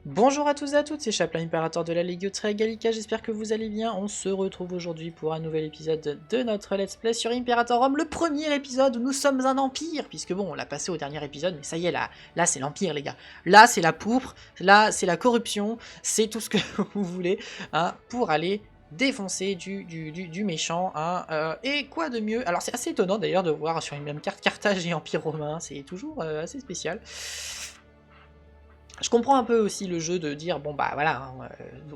Bonjour à tous et à toutes, c'est Chaplin, Impérator de la Ligue Gallica, j'espère que vous allez bien. On se retrouve aujourd'hui pour un nouvel épisode de notre Let's Play sur Imperator Rome, le premier épisode où nous sommes un empire, puisque bon, on l'a passé au dernier épisode, mais ça y est, là c'est l'empire les gars. Là c'est la pourpre, là c'est la corruption, c'est tout ce que vous voulez, hein, pour aller défoncer du méchant, hein, et quoi de mieux. Alors c'est assez étonnant d'ailleurs de voir sur une même carte Carthage et Empire romain, c'est toujours assez spécial. Je comprends un peu aussi le jeu de dire, bon bah voilà, hein,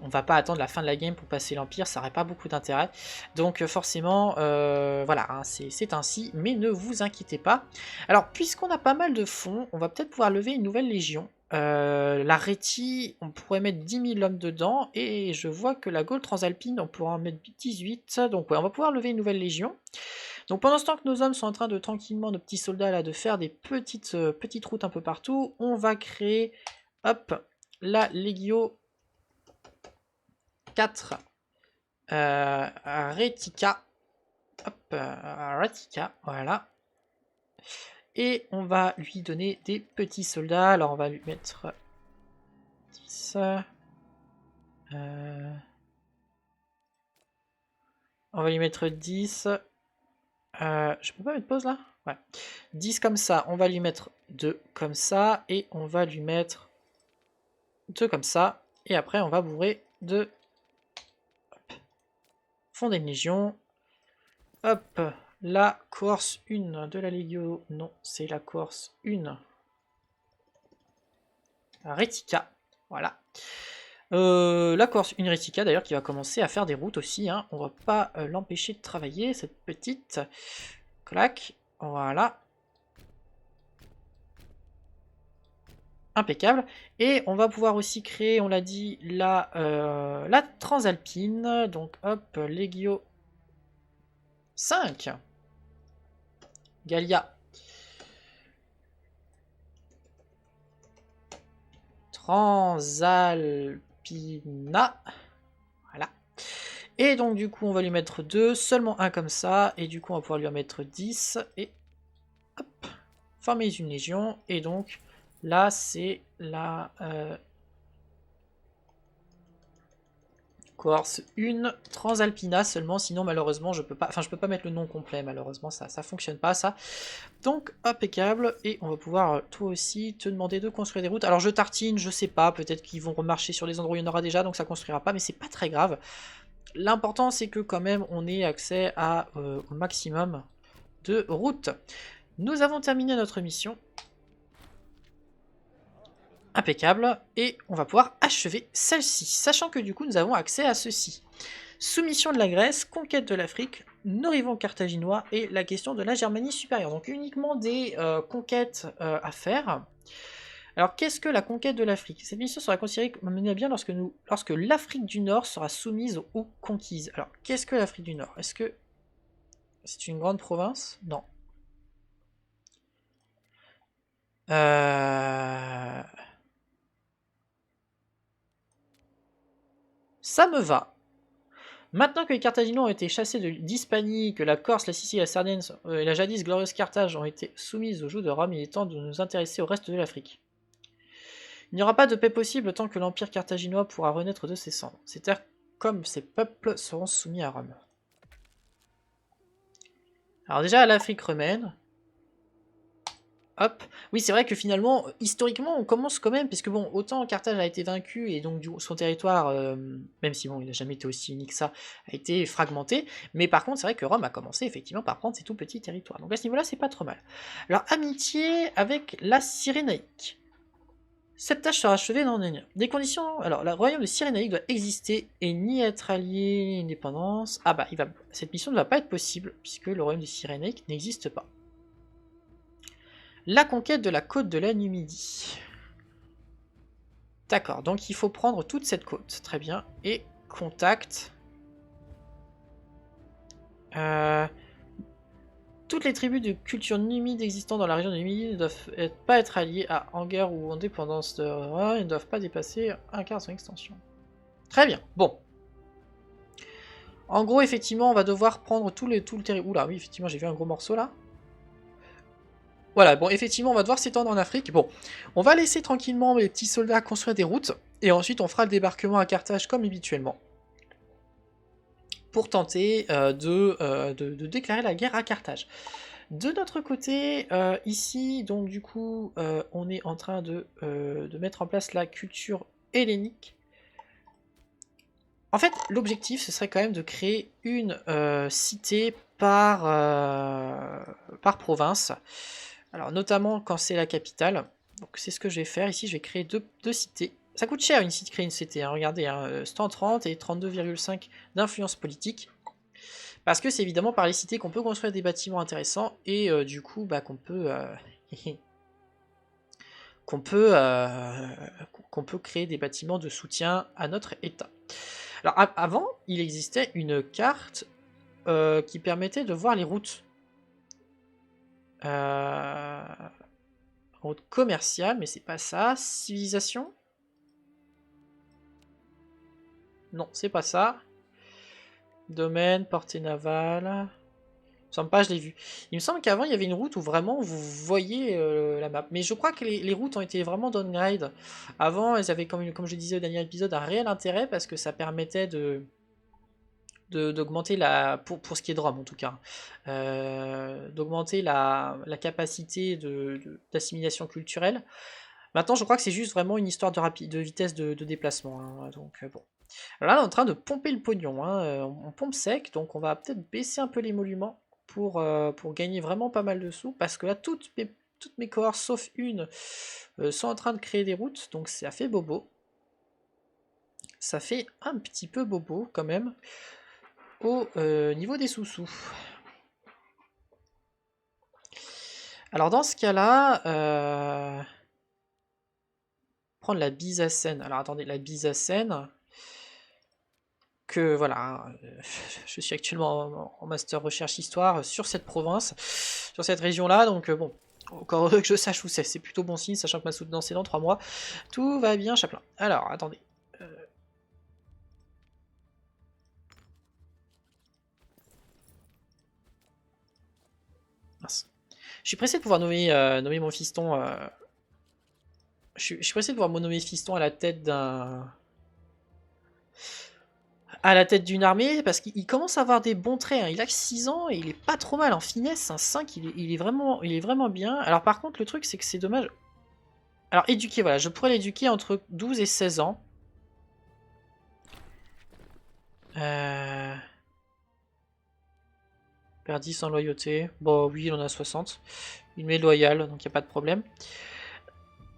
on va pas attendre la fin de la game pour passer l'Empire, ça n'aurait pas beaucoup d'intérêt. Donc forcément, voilà, hein, c'est ainsi, mais ne vous inquiétez pas. Alors, puisqu'on a pas mal de fonds, on va peut-être pouvoir lever une nouvelle légion. La Réti, on pourrait mettre 10 000 hommes dedans, et je vois que la Gaule transalpine, on pourra en mettre 18, donc ouais, on va pouvoir lever une nouvelle légion. Donc pendant ce temps que nos hommes sont en train de tranquillement, nos petits soldats là, de faire des petites routes un peu partout, on va créer... Hop, la Legio 4 Retica. Hop, Retica, voilà. Et on va lui donner des petits soldats. Alors on va lui mettre 10. On va lui mettre 10. Je peux pas mettre pause là? Ouais. 10 comme ça. On va lui mettre 2 comme ça. Et on va lui mettre 2 comme ça. Et après on va bourrer de... Fonder une légion. Hop, la course 1 de la Legio. Non, c'est la course 1 Retica. Voilà. La course 1 Retica d'ailleurs qui va commencer à faire des routes aussi. Hein. On va pas l'empêcher de travailler, cette petite. Clac. Voilà. Impeccable. Et on va pouvoir aussi créer, on l'a dit, la Transalpine. Donc hop, Legio 5. Gallia. Transalpina. Voilà. Et donc du coup on va lui mettre 2, seulement un comme ça, et du coup on va pouvoir lui en mettre 10, et hop, former une légion, et donc là c'est la Corse 1 Transalpina seulement, sinon malheureusement je peux pas mettre le nom complet, malheureusement ça fonctionne pas ça. Donc impeccable, et on va pouvoir toi aussi te demander de construire des routes. Alors je tartine, je sais pas, peut-être qu'ils vont remarcher sur les endroits où il y en aura déjà, donc ça construira pas, mais c'est pas très grave. L'important c'est que quand même on ait accès au maximum de routes. Nous avons terminé notre mission. Impeccable. Et on va pouvoir achever celle-ci, sachant que du coup nous avons accès à ceci. Soumission de la Grèce, conquête de l'Afrique, nos rivaux carthaginois et la question de la Germanie supérieure. Donc uniquement des conquêtes à faire. Alors qu'est-ce que la conquête de l'Afrique? Cette mission sera considérée comme menée à bien lorsque l'Afrique du Nord sera soumise aux conquises. Alors qu'est-ce que l'Afrique du Nord? Est-ce que c'est une grande province? Non. Ça me va. Maintenant que les Carthaginois ont été chassés d'Hispanie, que la Corse, la Sicile, la Sardaigne et la jadis glorieuse Carthage ont été soumises au joug de Rome, il est temps de nous intéresser au reste de l'Afrique. Il n'y aura pas de paix possible tant que l'Empire carthaginois pourra renaître de ses cendres. C'est-à-dire comme ces peuples seront soumis à Rome. Alors déjà, l'Afrique romaine. Hop. Oui, c'est vrai que finalement, historiquement, on commence quand même, puisque bon, autant Carthage a été vaincu, et donc son territoire, même si bon, il n'a jamais été aussi unique que ça, a été fragmenté, mais par contre, c'est vrai que Rome a commencé effectivement par prendre ses tout petits territoires. Donc à ce niveau-là, c'est pas trop mal. Alors, amitié avec la Cyrénaïque. Cette tâche sera achevée dans des conditions... Alors, le royaume de Cyrénaïque doit exister et ni être allié ni indépendance. Ah bah, cette mission ne va pas être possible, puisque le royaume de Cyrénaïque n'existe pas. La conquête de la côte de la Numidie. D'accord, donc il faut prendre toute cette côte. Très bien. Et contact. Toutes les tribus de culture numide existant dans la région de Numidie ne doivent pas être alliées à en guerre ou en dépendance de... Ils ne doivent pas dépasser un quart de son extension. Très bien, bon. En gros, effectivement, on va devoir prendre tout le territoire. Oula, oui, effectivement, j'ai vu un gros morceau là. Voilà, bon, effectivement, on va devoir s'étendre en Afrique. Bon, on va laisser tranquillement les petits soldats construire des routes, et ensuite on fera le débarquement à Carthage comme habituellement, pour tenter de déclarer la guerre à Carthage. De notre côté, ici, donc du coup, on est en train de mettre en place la culture hellénique. En fait, l'objectif, ce serait quand même de créer une cité par province. Alors, notamment quand c'est la capitale. Donc, c'est ce que je vais faire. Ici, je vais créer deux cités. Ça coûte cher une cité, créer une cité. Hein. Regardez, hein, 130 et 32,5 d'influence politique. Parce que c'est évidemment par les cités qu'on peut construire des bâtiments intéressants et du coup, bah, qu'on peut, qu'on peut, qu'on peut créer des bâtiments de soutien à notre État. Alors, avant, il existait une carte qui permettait de voir les routes. Route commerciale, mais c'est pas ça. Civilisation? Non, c'est pas ça. Domaine, portée navale. Il me semble pas, je l'ai vu. Il me semble qu'avant, il y avait une route où vraiment vous voyez la map. Mais je crois que les routes ont été vraiment downgrade. Avant, elles avaient, comme je disais au dernier épisode, un réel intérêt parce que ça permettait d'augmenter pour ce qui est de Rome en tout cas, d'augmenter la capacité d'assimilation culturelle. Maintenant, je crois que c'est juste vraiment une histoire de vitesse de déplacement. Hein, donc bon. Alors là, on est en train de pomper le pognon. Hein, on pompe sec, donc on va peut-être baisser un peu l'émolument pour gagner vraiment pas mal de sous, parce que là, toutes mes cohortes, sauf une, sont en train de créer des routes, donc ça fait bobo. Ça fait un petit peu bobo quand même au niveau des sous-sous. Alors dans ce cas-là, prendre la Byzacène. Alors attendez, la Byzacène, que voilà, je suis actuellement en master recherche histoire sur cette province, sur cette région-là, donc bon, encore heureux que je sache où c'est plutôt bon signe, sachant que ma soutenance c'est dans 3 mois. Tout va bien, chaplain. Alors, attendez. Mince. Je suis pressé de pouvoir nommer mon fiston. Je suis pressé de pouvoir me nommer fiston à la tête d'une armée, parce qu'il commence à avoir des bons traits. Hein. Il a que 6 ans et il est pas trop mal en finesse. Un 5, il est vraiment bien. Alors par contre, le truc, c'est que c'est dommage. Alors éduquer, voilà, je pourrais l'éduquer entre 12 et 16 ans. Perd 10 en loyauté. Bon, oui, il en a 60. Il m'est loyal, donc il n'y a pas de problème.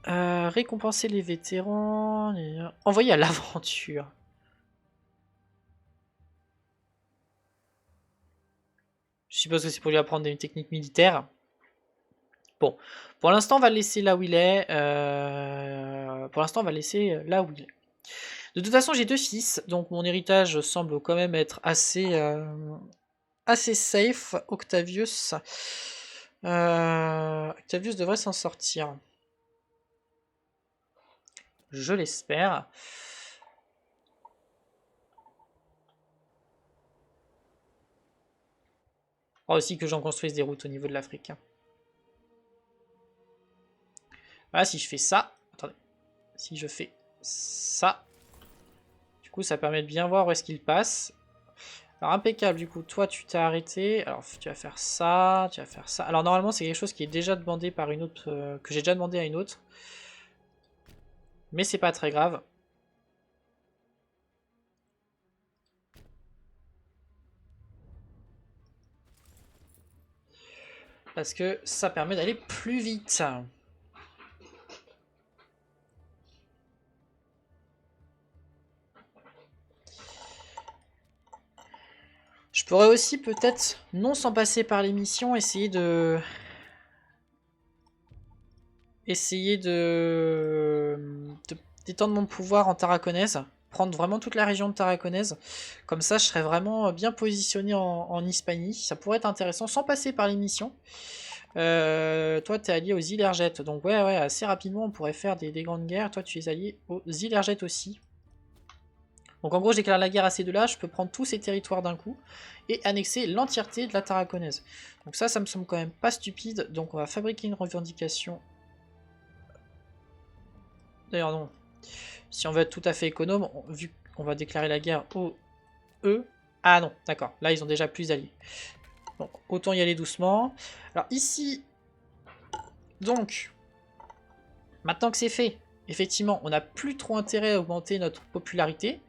Récompenser les vétérans. Envoyer à l'aventure. Je suppose que c'est pour lui apprendre une technique militaire. Bon, pour l'instant, on va le laisser là où il est. Pour l'instant, on va le laisser là où il est. De toute façon, j'ai 2 fils, donc mon héritage semble quand même être assez safe. Octavius. Octavius devrait s'en sortir. Je l'espère. Oh, aussi que j'en construise des routes au niveau de l'Afrique. Voilà, si je fais ça. Attendez. Si je fais ça. Du coup, ça permet de bien voir où est-ce qu'il passe. Alors, impeccable. Du coup, toi, tu t'es arrêté. Alors, tu vas faire ça. Tu vas faire ça. Alors, normalement, c'est quelque chose qui est déjà demandé par une autre. Que j'ai déjà demandé à une autre. Mais c'est pas très grave. Parce que ça permet d'aller plus vite. Je pourrais aussi peut-être, non sans passer par les missions, essayer d'étendre mon pouvoir en Tarraconaise. Prendre vraiment toute la région de Tarraconaise. Comme ça, je serais vraiment bien positionné en Hispanie. Ça pourrait être intéressant, sans passer par les missions. Toi, tu es allié aux îles Ergettes. Donc ouais, assez rapidement, on pourrait faire des grandes guerres. Toi, tu es allié aux îles Ergettes aussi. Donc en gros, je déclare la guerre à ces deux-là, je peux prendre tous ces territoires d'un coup et annexer l'entièreté de la Tarraconaise. Donc ça me semble quand même pas stupide. Donc on va fabriquer une revendication. D'ailleurs non. Si on veut être tout à fait économe, vu qu'on va déclarer la guerre aux eux. Ah non, d'accord. Là, ils ont déjà plus d'alliés. Donc autant y aller doucement. Alors ici, donc, maintenant que c'est fait, effectivement, on n'a plus trop intérêt à augmenter notre popularité.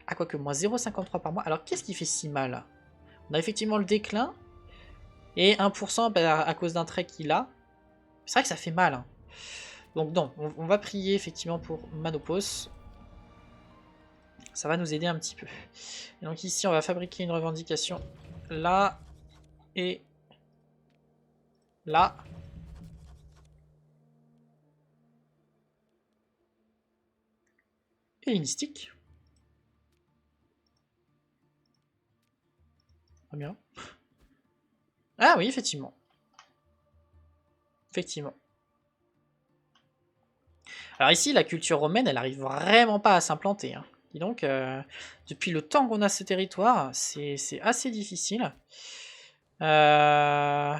Ah, quoique, moins 0,53 par mois. Alors, qu'est-ce qui fait si mal? On a effectivement le déclin. Et 1% à cause d'un trait qu'il a. C'est vrai que ça fait mal. Hein. Donc, non, on va prier effectivement pour Manopos. Ça va nous aider un petit peu. Et donc, ici, on va fabriquer une revendication là. Et là. Hellénistique. Très bien. Ah oui, effectivement. Effectivement. Alors ici, la culture romaine, elle arrive vraiment pas à s'implanter. Hein. Dis donc, depuis le temps qu'on a ce territoire, c'est assez difficile. Euh...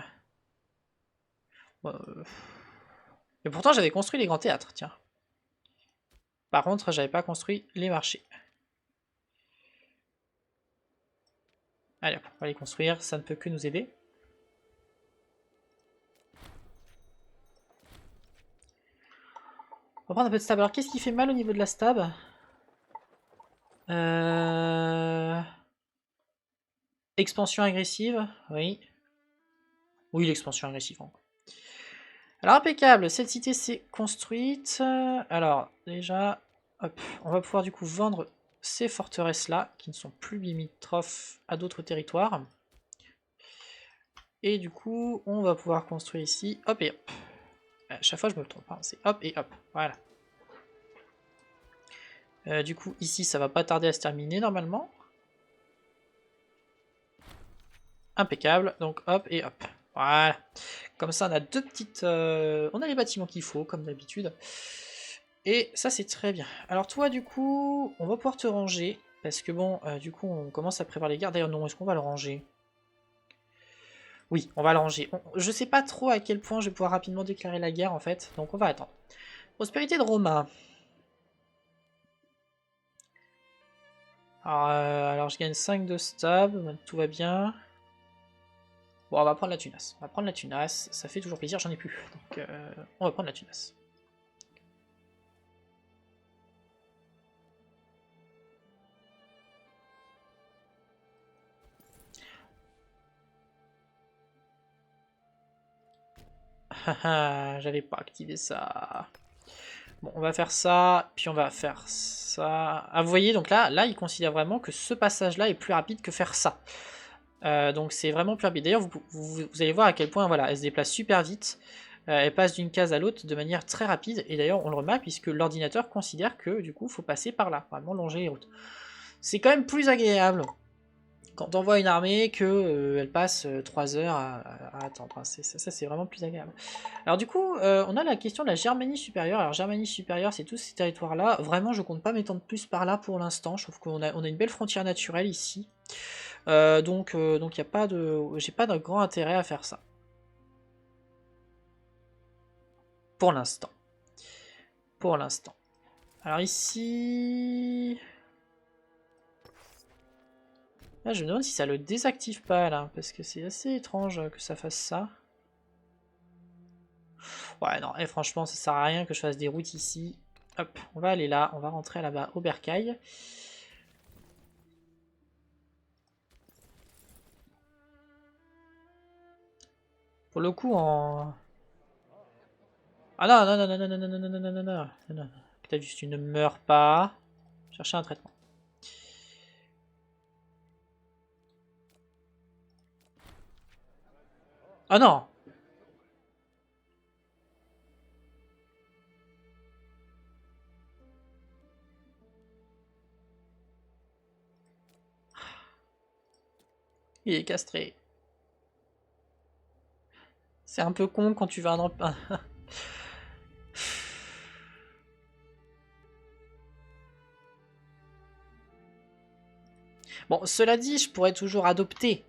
Mais pourtant, j'avais construit les grands théâtres, tiens. Par contre, j'avais pas construit les marchés. Allez, on va les construire, ça ne peut que nous aider. On va prendre un peu de stab. Alors, qu'est-ce qui fait mal au niveau de la stab? Expansion agressive, oui. Oui, l'expansion agressive. Alors, impeccable, cette cité s'est construite. Alors, déjà, hop, on va pouvoir du coup vendre ces forteresses-là, qui ne sont plus limitrophes à d'autres territoires. Et du coup, on va pouvoir construire ici, hop et hop. À chaque fois, je me trompe, hein. C'est hop et hop, voilà. Du coup, ici, ça va pas tarder à se terminer normalement. Impeccable, donc hop et hop. Voilà. Comme ça, on a deux petites... on a les bâtiments qu'il faut, comme d'habitude. Et ça, c'est très bien. Alors toi, du coup, on va pouvoir te ranger. Parce que bon, du coup, on commence à prévoir les guerres. D'ailleurs, non, est-ce qu'on va le ranger? Oui, on va le ranger. Je sais pas trop à quel point je vais pouvoir rapidement déclarer la guerre, en fait. Donc on va attendre. Prospérité de Romain. Alors je gagne 5 de stab, tout va bien. Bon, on va prendre la tunasse. On va prendre la tunasse, ça fait toujours plaisir, j'en ai plus. Donc on va prendre la tunasse. J'avais pas activé ça. Bon, on va faire ça, puis on va faire ça. Ah, vous voyez, donc là, il considère vraiment que ce passage-là est plus rapide que faire ça. Donc c'est vraiment plus rapide. D'ailleurs, vous allez voir à quel point, voilà, elle se déplace super vite. Elle passe d'une case à l'autre de manière très rapide. Et d'ailleurs, on le remarque puisque l'ordinateur considère que du coup, il faut passer par là, vraiment longer les routes. C'est quand même plus agréable quand on voit une armée que elle passe 3 heures à attendre. Ça, c'est vraiment plus agréable. Alors du coup, on a la question de la Germanie supérieure. Alors Germanie supérieure, c'est tous ces territoires-là. Vraiment, je compte pas m'étendre plus par là pour l'instant. Je trouve qu'on a une belle frontière naturelle ici. Donc y a pas de, j'ai pas de grand intérêt à faire ça. Pour l'instant. Pour l'instant. Alors ici... Là, je me demande si ça le désactive pas, là. Parce que c'est assez étrange que ça fasse ça. Ouais, non, et franchement, ça sert à rien que je fasse des routes ici. Hop, on va aller là. On va rentrer là-bas au bercail. Pour le coup, en... Ah non, non, non, non, non, non, non, non, non, non, non, non, non, non. T'as juste, tu ne meurs pas. Chercher un traitement. Ah non! Il est castré. C'est un peu con quand tu vas un... Bon, cela dit, je pourrais toujours adopter.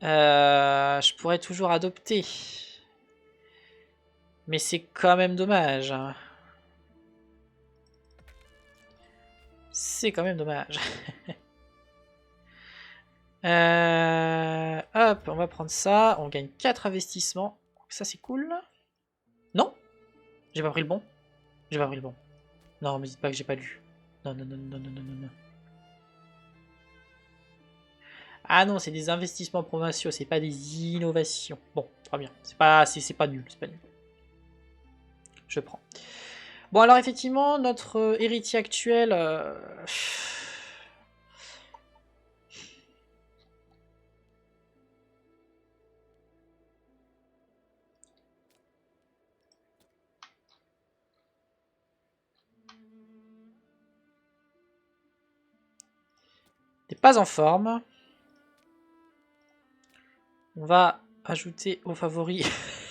Je pourrais toujours adopter. Mais c'est quand même dommage. C'est quand même dommage. Hop, on va prendre ça. On gagne 4 investissements. Ça, c'est cool. Non, j'ai pas pris le bon. J'ai pas pris le bon. Non, me dites pas que j'ai pas lu. Non, non, non, non, non, non, non, non. Ah non, c'est des investissements provinciaux, c'est pas des innovations. Bon, très bien. C'est pas nul, c'est pas nul. Je prends. Bon, alors effectivement, notre héritier actuel... n'est pas en forme. On va ajouter au favori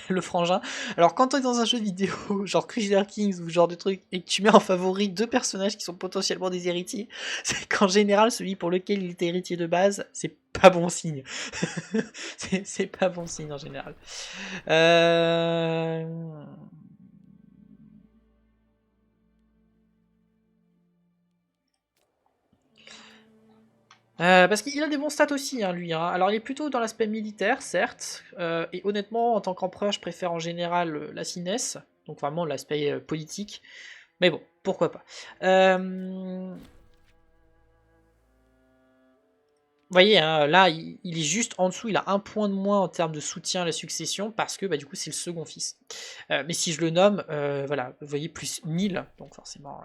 le frangin. Alors quand on est dans un jeu vidéo, genre Crusader Kings ou genre de truc, et que tu mets en favori deux personnages qui sont potentiellement des héritiers, c'est qu'en général, celui pour lequel il était héritier de base, c'est pas bon signe. c'est pas bon signe en général. Parce qu'il a des bons stats aussi, hein, lui. Hein. Alors, il est plutôt dans l'aspect militaire, certes. Et honnêtement, en tant qu'empereur, je préfère en général la finesse. Donc, vraiment, l'aspect politique. Mais bon, pourquoi pas. Vous voyez, hein, là, il est juste en dessous. Il a un point de moins en termes de soutien à la succession. Parce que, bah, du coup, c'est le second fils. Mais si je le nomme, voilà, vous voyez, plus 1000. Donc, forcément,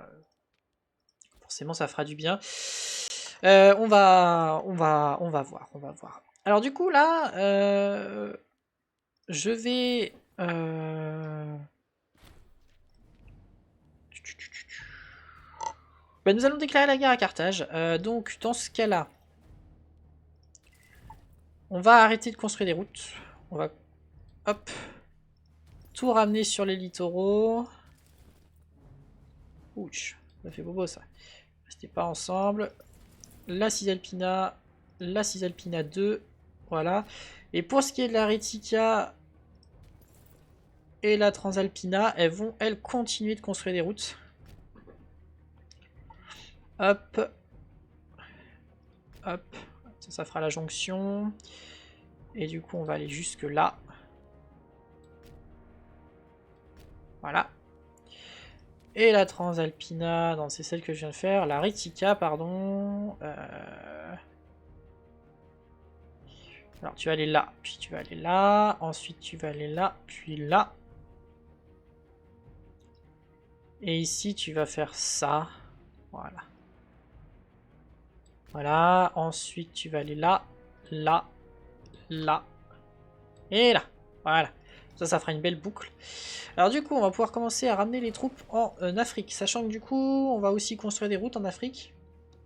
ça fera du bien. On va voir, on va voir. Alors du coup là, je vais. Bah, nous allons déclarer la guerre à Carthage. Donc dans ce cas-là, on va arrêter de construire des routes. On va, hop, tout ramener sur les littoraux. Ouch, ça fait bobo ça. Restez pas ensemble. La Cisalpina, la Cisalpina 2, voilà. Et pour ce qui est de la Retica et la Transalpina, elles vont, elles, continuer de construire des routes. Hop. Hop. Ça fera la jonction. Et du coup, on va aller jusque là. Voilà. Et la Transalpina, non, c'est celle que je viens de faire. La Retica, pardon. Alors, tu vas aller là, puis tu vas aller là. Ensuite, tu vas aller là, puis là. Et ici, tu vas faire ça. Voilà. Voilà. Ensuite, tu vas aller là, là, là. Et là. Voilà. Ça fera une belle boucle. Alors du coup, on va pouvoir commencer à ramener les troupes en Afrique. Sachant que du coup, on va aussi construire des routes en Afrique.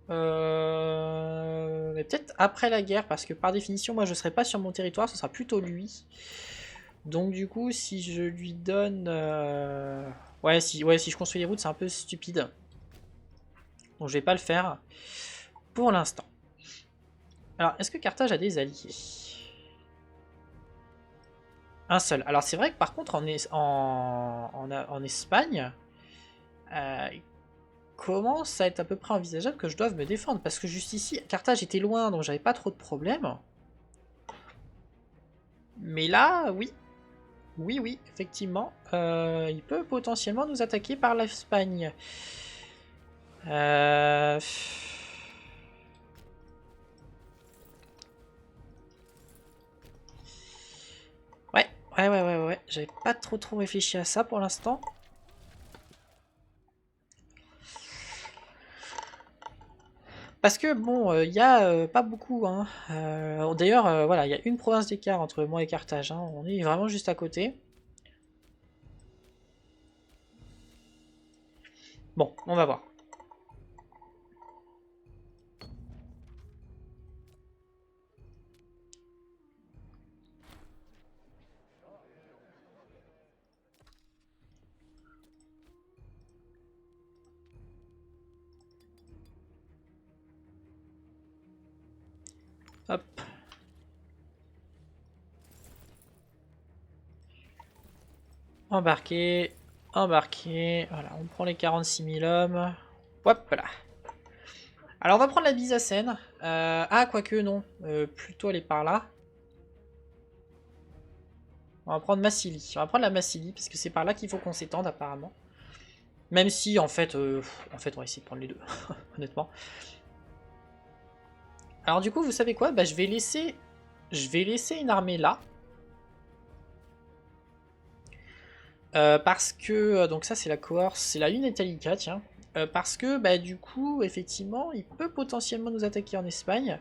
Mais peut-être après la guerre, parce que par définition, moi je serai pas sur mon territoire, ce sera plutôt lui. Donc du coup, si je lui donne... ouais, si je construis des routes, c'est un peu stupide. Donc je vais pas le faire pour l'instant. Alors, est-ce que Carthage a des alliés? Un seul. Alors c'est vrai que par contre, en Espagne, il commence à être à peu près envisageable que je doive me défendre. Parce que juste ici, Carthage était loin, donc j'avais pas trop de problèmes. Mais là, oui. Oui, oui, effectivement. Il peut potentiellement nous attaquer par l'Espagne. Euh... Ouais. J'avais pas trop réfléchi à ça pour l'instant. Parce que bon, il y a pas beaucoup. Hein. D'ailleurs, voilà, il y a une province d'écart entre moi et Carthage. Hein. On est vraiment juste à côté. Bon, on va voir. Hop. Embarqué. Embarqué. Voilà, on prend les 46 000 hommes. Hop là. Alors on va prendre la Byzacène. Ah, quoique non. Plutôt aller par là. On va prendre Massili. On va prendre la Massili parce que c'est par là qu'il faut qu'on s'étende apparemment. Même si en fait on va essayer de prendre les deux, honnêtement. Alors du coup, vous savez quoi? Bah je vais laisser une armée là. Parce que, donc ça c'est la Corse, c'est la Une Italica, tiens. Parce que, bah du coup, effectivement, il peut potentiellement nous attaquer en Espagne.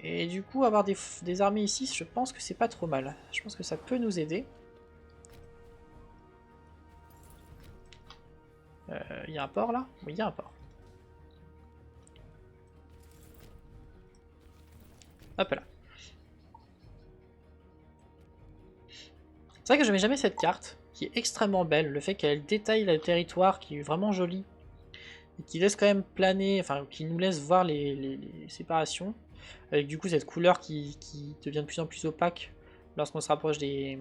Et du coup, avoir des armées ici, je pense que c'est pas trop mal. Je pense que ça peut nous aider. Il y a un port là? Oui, il y a un port. Hop là. C'est vrai que je mets jamais cette carte, qui est extrêmement belle. Le fait qu'elle détaille le territoire, qui est vraiment joli. Et qui laisse quand même planer, enfin qui nous laisse voir les séparations. Avec du coup cette couleur qui devient de plus en plus opaque lorsqu'on se rapproche des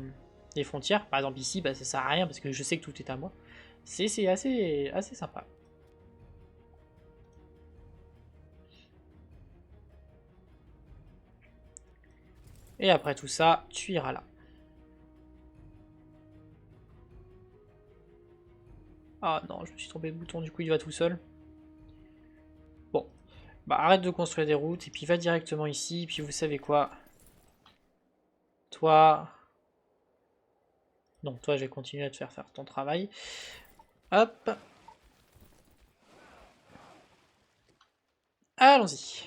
frontières. Par exemple ici, bah, ça sert à rien parce que je sais que tout est à moi. C'est assez sympa. Et après tout ça, tu iras là. Ah non, je me suis trompé de bouton, du coup il va tout seul. Bon, bah arrête de construire des routes et puis va directement ici. Et puis vous savez quoi? Toi... Non, toi je vais continuer à te faire ton travail. Hop. Allons-y.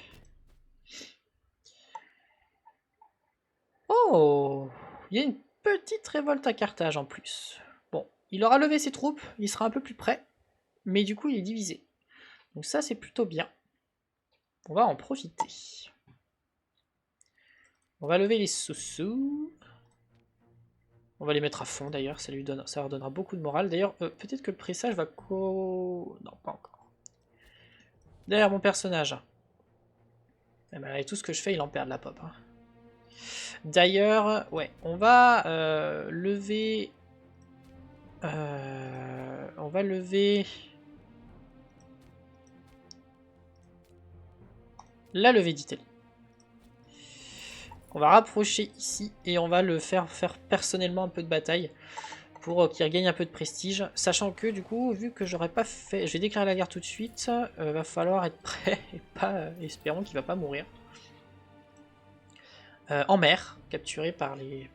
Oh, il y a une petite révolte à Carthage en plus. Bon, il aura levé ses troupes, il sera un peu plus près, mais du coup il est divisé. Donc ça c'est plutôt bien. On va en profiter. On va lever les sous-sous. On va les mettre à fond d'ailleurs, ça leur donnera beaucoup de morale. D'ailleurs, peut-être que le pressage va Non, pas encore. D'ailleurs, mon personnage. Eh ben, et tout ce que je fais, il en perd de la pop. Hein. D'ailleurs, ouais, on va lever... on va lever... la levée d'Italie. On va rapprocher ici et on va le faire personnellement un peu de bataille pour qu'il regagne un peu de prestige. Sachant que du coup, vu que j'aurais pas fait... Je vais déclarer la guerre tout de suite, va falloir être prêt et pas... espérons qu'il va pas mourir. En mer, capturé par les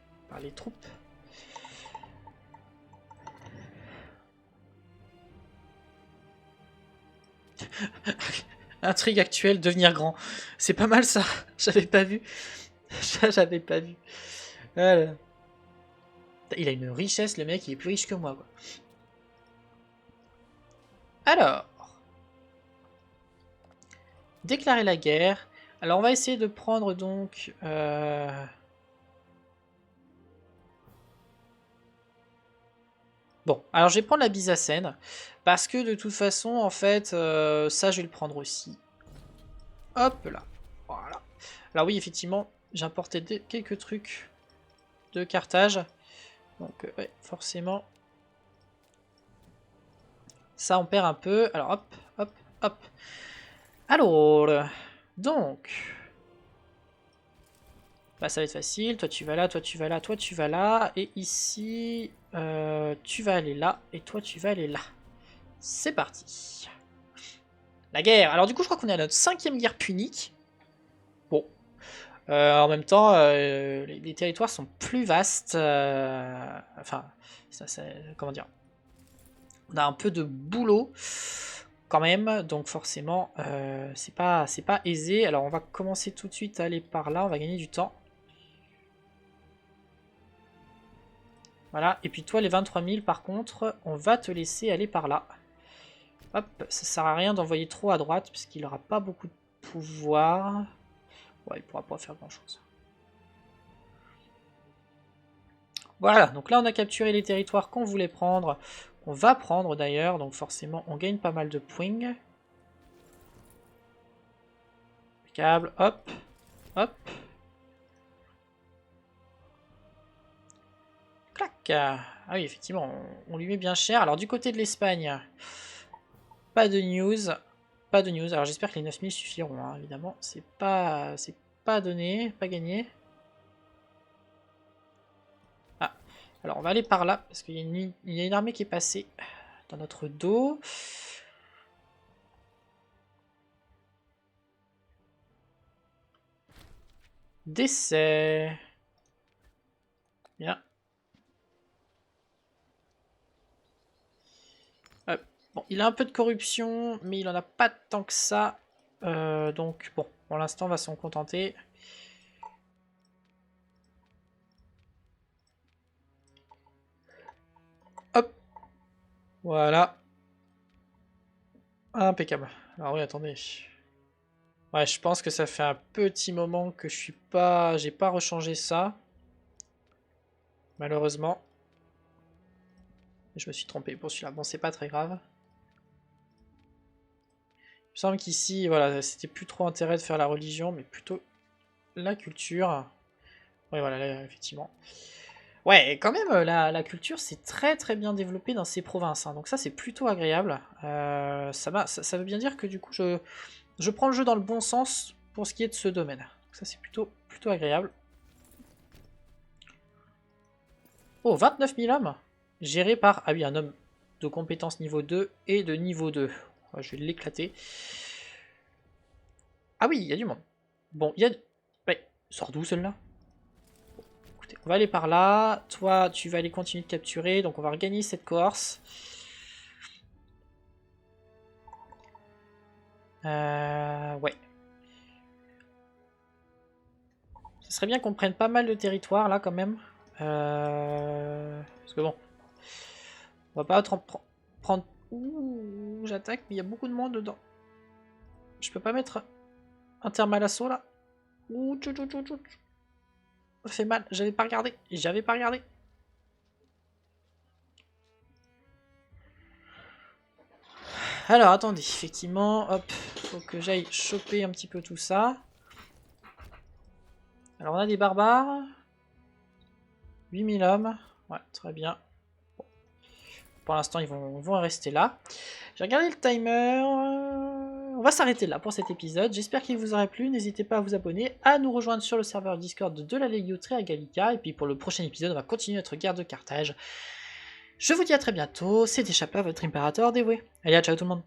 troupes. Intrigue actuelle, devenir grand. C'est pas mal ça, j'avais pas vu. J'avais pas vu. Voilà. Il a une richesse, le mec, il est plus riche que moi. Quoi. Alors, déclarer la guerre. Alors, on va essayer de prendre donc... Bon, alors je vais prendre la Byzacène. Parce que de toute façon, en fait, ça, je vais le prendre aussi. Hop là. Voilà. Alors oui, effectivement, j'ai importé quelques trucs de Carthage. Donc, ouais, forcément... Ça, on perd un peu. Alors, hop, hop, hop. Alors, donc... Bah, ça va être facile. Toi, tu vas là, toi, tu vas là, toi, tu vas là. Et ici, tu vas aller là. Et toi, tu vas aller là. C'est parti. La guerre. Alors, du coup, je crois qu'on est à notre 5e guerre punique. Bon. En même temps, les territoires sont plus vastes. Enfin, comment dire? On a un peu de boulot quand même, donc forcément c'est pas aisé. Alors on va commencer tout de suite à aller par là, on va gagner du temps. Voilà, et puis toi les 23 000 par contre, on va te laisser aller par là. Hop, ça sert à rien d'envoyer trop à droite puisqu'il n'aura pas beaucoup de pouvoir. Ouais, il pourra pas faire grand chose. Voilà, donc là on a capturé les territoires qu'on voulait prendre. On va prendre d'ailleurs, donc forcément on gagne pas mal de points. Câble, hop. Hop. Clac. Ah oui, effectivement, on lui met bien cher. Alors du côté de l'Espagne, pas de news. Pas de news. Alors j'espère que les 9000 suffiront, hein, évidemment. C'est pas donné, pas gagné. Ah, alors on va aller par là, parce qu'il y a une armée qui est passée dans notre dos. Décès. Bien. Bon, il a un peu de corruption, mais il en a pas tant que ça. Donc bon, pour l'instant on va s'en contenter. Hop. Voilà. Impeccable. Alors oui, attendez. Ouais, je pense que ça fait un petit moment que je suis pas... J'ai pas rechangé ça. Malheureusement. Je me suis trompé pour celui-là. Bon, c'est pas très grave. Il me semble qu'ici, voilà, c'était plus trop intérêt de faire la religion, mais plutôt la culture. Oui, voilà, là, effectivement. Ouais, et quand même, la culture, c'est très très bien développé dans ces provinces, hein. Donc ça, c'est plutôt agréable. Ça veut bien dire que du coup, je prends le jeu dans le bon sens pour ce qui est de ce domaine. Donc ça, c'est plutôt agréable. Oh, 29 000 hommes gérés par... Ah oui, un homme de compétence niveau 2 et de niveau 2. Ouais, je vais l'éclater. Ah oui, il y a du monde. Bon, il y a... Ouais, sort d'où celle-là? Écoutez, on va aller par là. Toi, tu vas aller continuer de capturer. Donc on va regagner cette course. Ouais. Ce serait bien qu'on prenne pas mal de territoire là quand même. Parce que bon, on va pas prendre... Ouh, j'attaque, mais il y a beaucoup de monde dedans. Je peux pas mettre un terme à l'assaut là. Ouh, tchou, tchou, tchou, tchou. Ça fait mal, j'avais pas regardé. J'avais pas regardé. Alors attendez, effectivement, hop, faut que j'aille choper un petit peu tout ça. Alors on a des barbares. 8000 hommes. Ouais, très bien. Bon. Pour l'instant, ils vont rester là. J'ai regardé le timer. On va s'arrêter là pour cet épisode. J'espère qu'il vous aura plu. N'hésitez pas à vous abonner, à nous rejoindre sur le serveur Discord de la Legio Tria Gallica. Et puis pour le prochain épisode, on va continuer notre guerre de Carthage. Je vous dis à très bientôt. C'était Chapa, votre impérateur dévoué. Allez, ciao tout le monde.